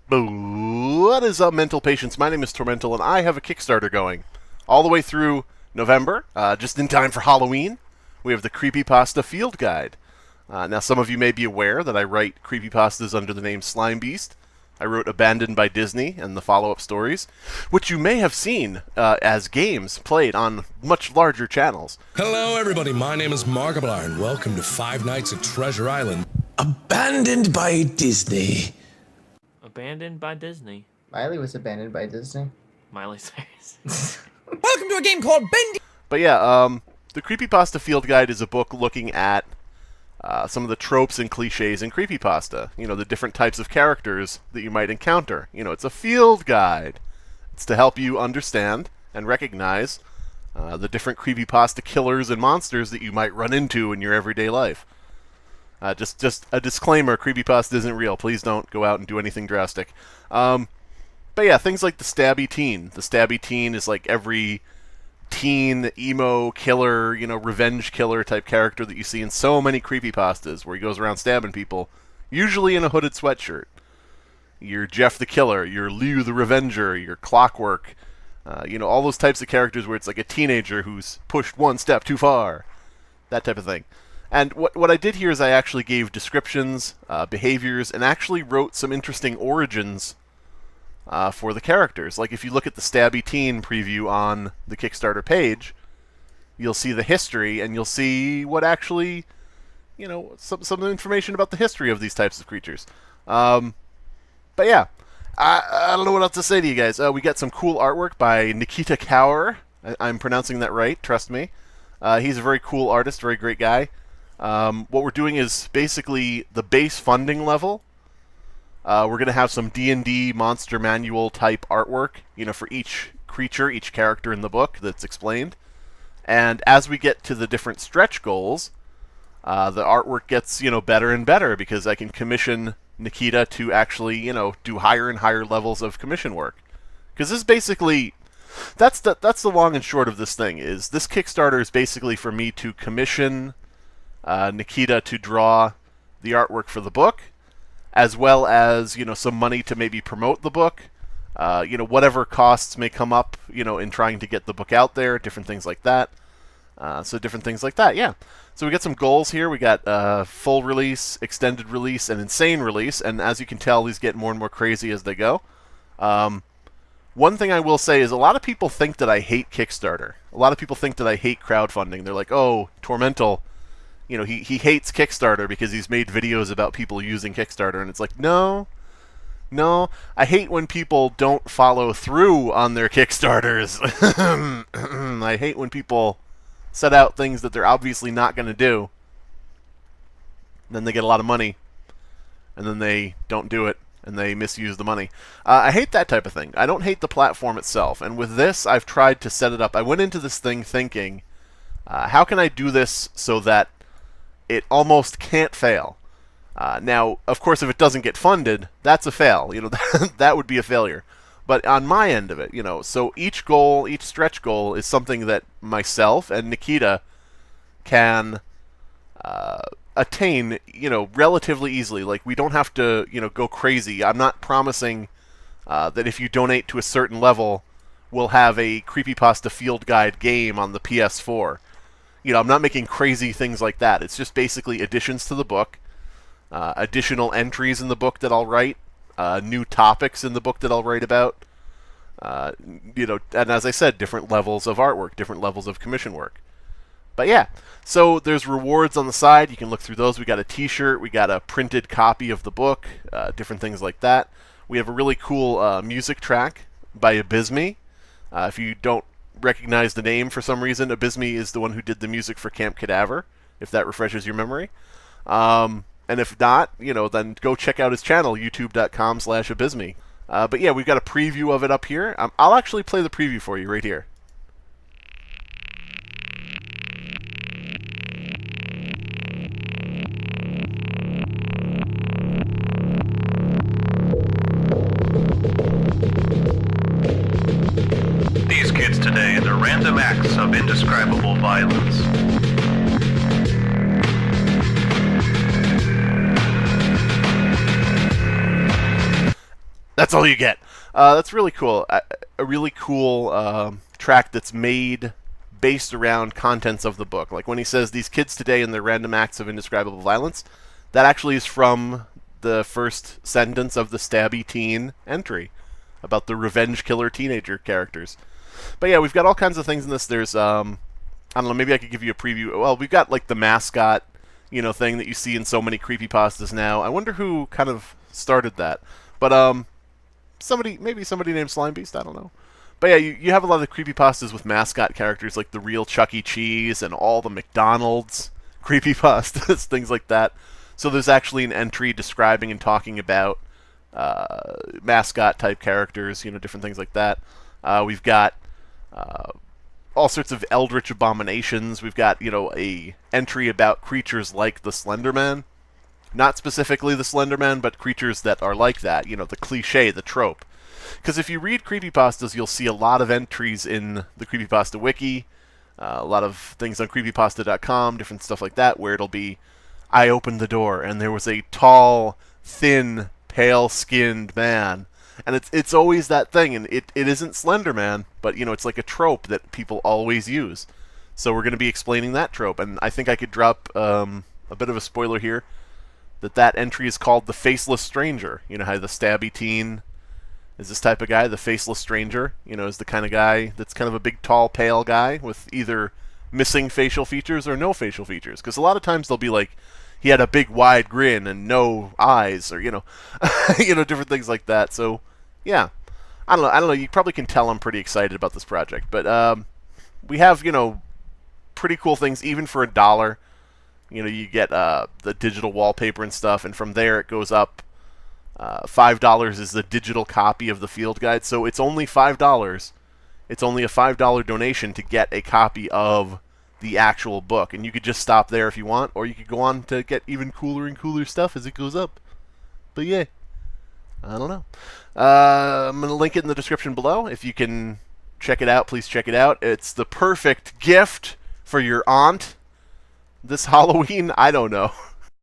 What is up, mental patients? My name is Tormental, and I have a Kickstarter going all the way through November, just in time for Halloween. We have the Creepypasta Field Guide. Now, some of you may be aware that I write creepypastas under the name Slimebeast. I wrote Abandoned by Disney and the follow-up stories, which you may have seen as games played on much larger channels. Hello, everybody. My name is Markiplier, and welcome to Five Nights at Treasure Island. Abandoned by Disney. Abandoned by Disney. Miley was abandoned by Disney. Miley Cyrus. Welcome to a game called Bendy. But yeah, the Creepypasta Field Guide is a book looking at some of the tropes and cliches in creepypasta. You know, the different types of characters that you might encounter. You know, it's a field guide. It's to help you understand and recognize the different creepypasta killers and monsters that you might run into in your everyday life. Just a disclaimer, creepypasta isn't real. Please don't go out and do anything drastic. But yeah, things like the Stabby Teen. The Stabby Teen is like every teen, emo, killer, you know, revenge killer type character that you see in so many creepypastas where he goes around stabbing people, usually in a hooded sweatshirt. You're Jeff the Killer, you're Liu the Revenger, you're Clockwork, you know, all those types of characters where it's like a teenager who's pushed one step too far. That type of thing. And what I did here is I actually gave descriptions, behaviors, and actually wrote some interesting origins for the characters. Like if you look at the Stabby Teen preview on the Kickstarter page, you'll see the history, and you'll see what actually, you know, some information about the history of these types of creatures. But yeah, I don't know what else to say to you guys. We got some cool artwork by Nikita Kaur. I'm pronouncing that right, trust me. He's a very cool artist, very great guy. What we're doing is basically the base funding level. We're going to have some D&D monster manual type artwork, you know, for each creature, each character in the book that's explained. And as we get to the different stretch goals, the artwork gets, you know, better and better because I can commission Nikita to actually, you know, do higher and higher levels of commission work. Because this is basically, that's the long and short of this thing, is this Kickstarter is basically for me to commission Nikita to draw the artwork for the book, as well as, you know, some money to maybe promote the book, you know, whatever costs may come up, you know, in trying to get the book out there, different things like that. So different things like that, yeah. So we got some goals here. We got full release, extended release, and insane release, and as you can tell, these get more and more crazy as they go. One thing I will say is a lot of people think that I hate Kickstarter. A lot of people think that I hate crowdfunding. They're like, oh, Tormental, you know, he hates Kickstarter because he's made videos about people using Kickstarter, and it's like, no, I hate when people don't follow through on their Kickstarters. I hate when people set out things that they're obviously not going to do, then they get a lot of money, and then they don't do it, and they misuse the money. I hate that type of thing. I don't hate the platform itself, and with this, I've tried to set it up. I went into this thing thinking, how can I do this so that it almost can't fail? Now, of course, if it doesn't get funded, that's a fail. You know, that would be a failure. But on my end of it, you know, so each goal, each stretch goal is something that myself and Nikita can attain, you know, relatively easily. Like, we don't have to, you know, go crazy. I'm not promising that if you donate to a certain level, we'll have a Creepypasta Field Guide game on the PS4. You know, I'm not making crazy things like that. It's just basically additions to the book, additional entries in the book that I'll write, new topics in the book that I'll write about, you know, and as I said, different levels of artwork, different levels of commission work. But yeah, so there's rewards on the side. You can look through those. We got a t-shirt, we got a printed copy of the book, different things like that. We have a really cool music track by Abysme. If you don't recognize the name for some reason, Abysme is the one who did the music for Camp Cadaver, if that refreshes your memory. And if not, you know, then go check out his channel, youtube.com/Abysme. But yeah, we've got a preview of it up here. I'll actually play the preview for you right here. These kids today, they're random acts of indescribable violence. That's all you get. That's really cool. A really cool track that's made based around contents of the book. Like when he says these kids today and their random acts of indescribable violence, that actually is from the first sentence of the Stabby Teen entry about the revenge killer teenager characters. But yeah, we've got all kinds of things in this. There's I don't know, maybe I could give you a preview. Well, we've got like the mascot, thing that you see in so many creepypastas now. I wonder who kind of started that. But maybe somebody named Slimebeast, I don't know. But yeah, you have a lot of creepypastas with mascot characters like the real Chuck E. Cheese and all the McDonald's creepypastas, things like that. So there's actually an entry describing and talking about mascot type characters, different things like that. We've got all sorts of eldritch abominations. We've got, a entry about creatures like the Slender Man. Not specifically the Slender Man, but creatures that are like that, the cliche, the trope. Because if you read creepypastas, you'll see a lot of entries in the Creepypasta wiki, a lot of things on creepypasta.com, different stuff like that, where it'll be, I opened the door, and there was a tall, thin, pale-skinned man. And it's always that thing, and it isn't Slender Man, but, it's like a trope that people always use. So we're going to be explaining that trope, and I think I could drop a bit of a spoiler here, that entry is called the Faceless Stranger. You know how the Stabby Teen is this type of guy, the Faceless Stranger, is the kind of guy that's kind of a big, tall, pale guy with either missing facial features or no facial features. Because a lot of times they'll be like, he had a big, wide grin and no eyes, or, different things like that. So, yeah. I don't know. You probably can tell I'm pretty excited about this project. But we have, pretty cool things, even for $1. You get the digital wallpaper and stuff, and from there it goes up. $5 is the digital copy of the field guide, so it's only $5. It's only a $5 donation to get a copy of the actual book, and you could just stop there if you want, or you could go on to get even cooler and cooler stuff as it goes up. But yeah, I don't know. I'm going to link it in the description below. If you can check it out, please check it out. It's the perfect gift for your aunt this Halloween. I don't know.